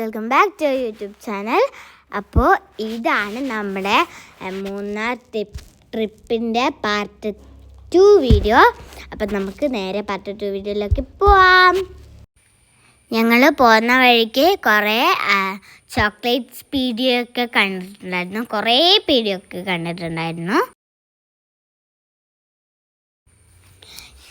Welcome back to YouTube channel. അപ്പോൾ ഇതാണ് നമ്മുടെ മൂന്നാർ ട്രിപ്പിൻ്റെ പാർട്ട് 2 വീഡിയോ. അപ്പം നമുക്ക് നേരെ പാർട്ട് 2 വീഡിയോയിലേക്ക് പോവാം. ഞങ്ങൾ പോകുന്ന വഴിക്ക് കുറേ ചോക്ലേറ്റ്സ് പീഡിയൊക്കെ കണ്ടിട്ടുണ്ടായിരുന്നു, കുറേ പീഡിയൊക്കെ കണ്ടിട്ടുണ്ടായിരുന്നു.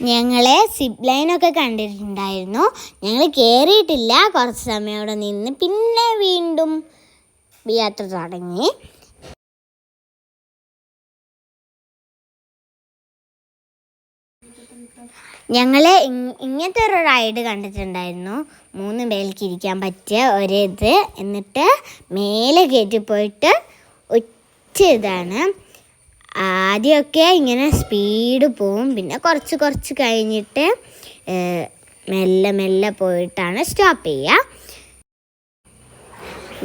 ഞങ്ങൾ സിപ്പ് ലൈനൊക്കെ കണ്ടിട്ടുണ്ടായിരുന്നു. ഞങ്ങൾ കയറിയിട്ടില്ല, കുറച്ച് സമയം അവിടെ നിന്ന് പിന്നെ വീണ്ടും യാത്ര തുടങ്ങി. ഞങ്ങൾ ഇങ്ങനത്തെ ഒരു റൈഡ് കണ്ടിട്ടുണ്ടായിരുന്നു, 3 പേർക്ക് ഇരിക്കാൻ പറ്റിയ ഒരിത്. എന്നിട്ട് മേലെ കയറ്റി പോയിട്ട് ഒറ്റ ഇതാണ്. ആദ്യമൊക്കെ ഇങ്ങനെ സ്പീഡ് പോവും, പിന്നെ കുറച്ച് കഴിഞ്ഞിട്ട് മെല്ലെ പോയിട്ടാണ് സ്റ്റോപ്പ് ചെയ്യുക.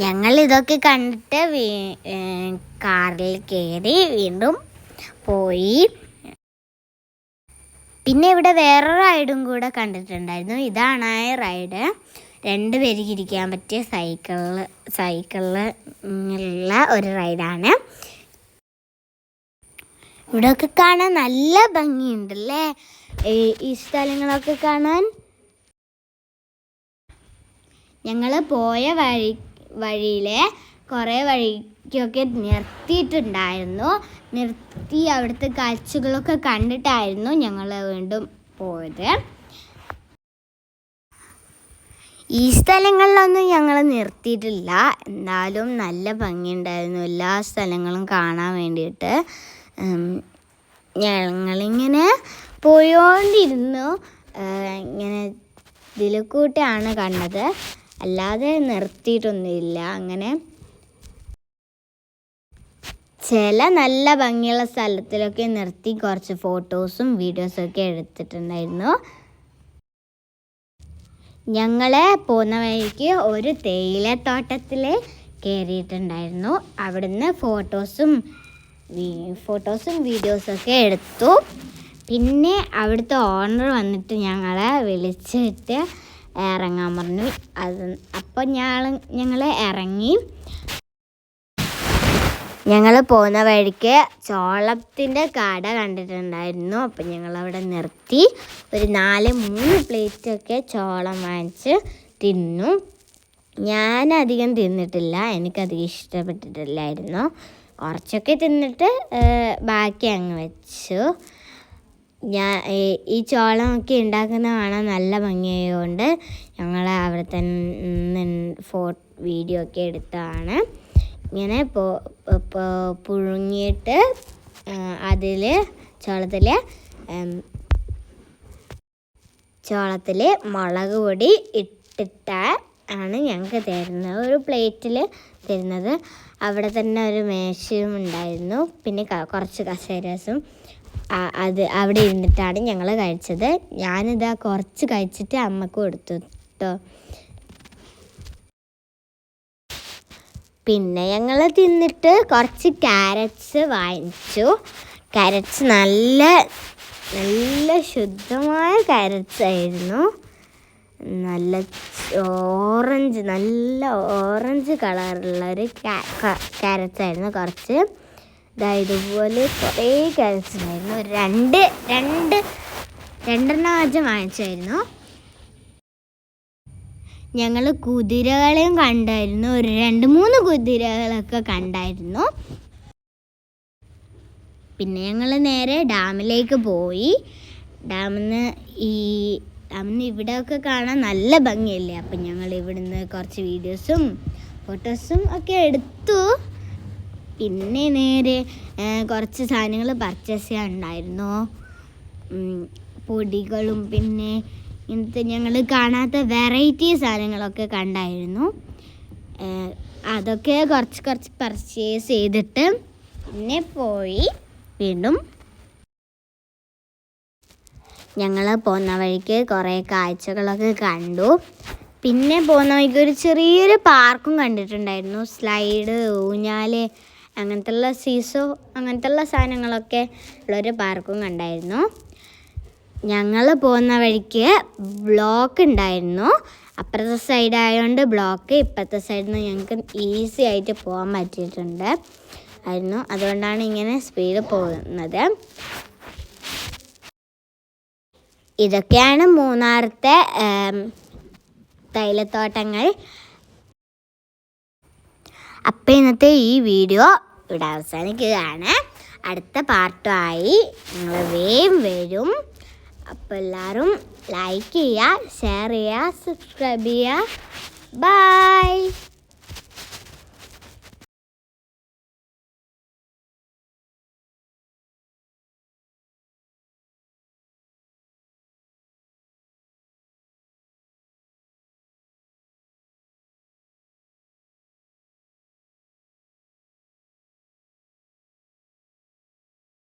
ഞങ്ങളിതൊക്കെ കണ്ടിട്ട് കാറിൽ കയറി വീണ്ടും പോയി. പിന്നെ ഇവിടെ വേറെ റൈഡും കൂടെ കണ്ടിട്ടുണ്ടായിരുന്നു. ഇതാണ് ആ റൈഡ്, 2 പേർക്ക് ഇരിക്കാൻ പറ്റിയ സൈക്കിളിലുള്ള ഒരു റൈഡാണ്. ഇവിടെയൊക്കെ കാണാൻ നല്ല ഭംഗിയുണ്ടല്ലേ, ഈ സ്ഥലങ്ങളൊക്കെ കാണാൻ. ഞങ്ങൾ പോയ വഴിയിലെ കുറേ വഴിക്കൊക്കെ നിർത്തിയിട്ടുണ്ടായിരുന്നു. നിർത്തി അവിടുത്തെ കാഴ്ചകളൊക്കെ കണ്ടിട്ടായിരുന്നു ഞങ്ങൾ വീണ്ടും പോയത്. ഈ സ്ഥലങ്ങളിലൊന്നും ഞങ്ങൾ നിർത്തിയിട്ടില്ല, എന്നാലും നല്ല ഭംഗിയുണ്ടായിരുന്നു എല്ലാ സ്ഥലങ്ങളും കാണാൻ വേണ്ടിയിട്ട്. ഞങ്ങളിങ്ങനെ പോയോണ്ടിരുന്നു, ഇങ്ങനെ ഇതിൽക്കൂട്ടാണ് കണ്ടത്, അല്ലാതെ നിർത്തിയിട്ടൊന്നുമില്ല. അങ്ങനെ ചില നല്ല ഭംഗിയുള്ള സ്ഥലത്തിലൊക്കെ നിർത്തി കുറച്ച് ഫോട്ടോസും വീഡിയോസൊക്കെ എടുത്തിട്ടുണ്ടായിരുന്നു. ഞങ്ങൾ പോകുന്ന വഴിക്ക് ഒരു തേയിലത്തോട്ടത്തിൽ കയറിയിട്ടുണ്ടായിരുന്നു. അവിടുന്ന് ഫോട്ടോസും വീഡിയോസൊക്കെ എടുത്തു. പിന്നെ അവിടുത്തെ ഓണർ വന്നിട്ട് ഞങ്ങളെ വിളിച്ചിട്ട് ഇറങ്ങാൻ പറഞ്ഞു. അപ്പോൾ ഞങ്ങൾ ഇറങ്ങി. ഞങ്ങൾ പോകുന്ന വഴിക്ക് ചോളത്തിൻ്റെ കട കണ്ടിട്ടുണ്ടായിരുന്നു. അപ്പം ഞങ്ങളവിടെ നിർത്തി ഒരു 3 പ്ലേറ്റൊക്കെ ചോളം വാങ്ങിച്ച് തിന്നു. ഞാനധികം തിന്നിട്ടില്ല, എനിക്കധികം ഇഷ്ടപ്പെട്ടിട്ടില്ലായിരുന്നു. കുറച്ചൊക്കെ തിന്നിട്ട് ബാക്കി അങ്ങ് വെച്ചു. ഈ ചോളമൊക്കെ ഉണ്ടാക്കുന്ന കാണാൻ നല്ല ഭംഗിയായതുകൊണ്ട് ഞങ്ങൾ അവിടെ തന്നെ വീഡിയോ ഒക്കെ എടുത്തതാണ്. ഇങ്ങനെ പുഴുങ്ങിയിട്ട് അതിൽ ചോളത്തിൽ മുളക് പൊടി ഇട്ടിട്ടാണ് ഞങ്ങൾക്ക് തരുന്നത്, ഒരു പ്ലേറ്റിൽ തരുന്നത്. അവിടെ തന്നെ ഒരു മേശയും ഉണ്ടായിരുന്നു, പിന്നെ കുറച്ച് കസേരസും. അവിടെ ഇരുന്നിട്ടാണ് ഞങ്ങൾ കഴിച്ചത്. ഞാനിതാ കുറച്ച് കഴിച്ചിട്ട് അമ്മക്ക് കൊടുത്തു കേട്ടോ. പിന്നെ ഞങ്ങൾ തിന്നിട്ട് കുറച്ച് ക്യാരറ്റ്സ് വാങ്ങിച്ചു. ക്യാരറ്റ്സ് നല്ല ശുദ്ധമായ ക്യാരറ്റ്സ് ആയിരുന്നു. നല്ല ഓറഞ്ച് കളറുള്ളൊരു ക്യാരറ്റ്സ് ആയിരുന്നു. കുറച്ച് ഇതുപോലെ കുറേ ക്യാരറ്റ്സ് ഉണ്ടായിരുന്നു. 2 ആദ്യം വാങ്ങിച്ചായിരുന്നു. ഞങ്ങൾ കുതിരകളെയും കണ്ടായിരുന്നു, ഒരു 2-3 കുതിരകളൊക്കെ കണ്ടായിരുന്നു. പിന്നെ ഞങ്ങൾ നേരെ ഡാമിലേക്ക് പോയി. ഡാമിന്ന് ഇവിടെയൊക്കെ കാണാൻ നല്ല ഭംഗിയല്ലേ. അപ്പം ഞങ്ങൾ ഇവിടുന്ന് കുറച്ച് വീഡിയോസും ഫോട്ടോസും ഒക്കെ എടുത്തു. പിന്നെ നേരെ കുറച്ച് സാധനങ്ങൾ പർച്ചേസ് ചെയ്യാനുണ്ടായിരുന്നു, പൊടികളും പിന്നെ ഇങ്ങനത്തെ ഞങ്ങൾ കാണാത്ത വെറൈറ്റി സാധനങ്ങളൊക്കെ കണ്ടായിരുന്നു. അതൊക്കെ കുറച്ച് പർച്ചേസ് ചെയ്തിട്ട് പിന്നെ പോയി. വീണ്ടും ഞങ്ങൾ പോകുന്ന വഴിക്ക് കുറേ കാഴ്ചകളൊക്കെ കണ്ടു. പിന്നെ പോകുന്ന വഴിക്ക് ഒരു ചെറിയൊരു പാർക്കും കണ്ടിട്ടുണ്ടായിരുന്നു, സ്ലൈഡ്, ഊഞ്ഞാൽ, അങ്ങനത്തുള്ള സീസോ അങ്ങനത്തുള്ള സാധനങ്ങളൊക്കെ ഉള്ളൊരു പാർക്കും കണ്ടായിരുന്നു. ഞങ്ങൾ പോകുന്ന വഴിക്ക് ബ്ലോക്ക് ഉണ്ടായിരുന്നു, അപ്പുറത്തെ സൈഡ് ആയതുകൊണ്ട് ബ്ലോക്ക്, ഇപ്പുറത്തെ സൈഡിൽ നിന്ന് ഞങ്ങൾക്ക് ഈസി ആയിട്ട് പോകാൻ പറ്റിയിട്ടുണ്ട് ആയിരുന്നു. അതുകൊണ്ടാണ് ഇങ്ങനെ സ്പീഡ് പോകുന്നത്. ഇതൊക്കെയാണ് മൂന്നാറത്തെ തേയിലത്തോട്ടങ്ങൾ. അപ്പം ഇന്നത്തെ ഈ വീഡിയോ ഇവിടെ അവസാനിക്കുകയാണ്. അടുത്ത പാർട്ടുമായി ഞങ്ങൾ വേഗം വരും. അപ്പോൾ എല്ലാവരും ലൈക്ക് ചെയ്യുക, ഷെയർ ചെയ്യുക, സബ്സ്ക്രൈബ് ചെയ്യുക. ബൈ.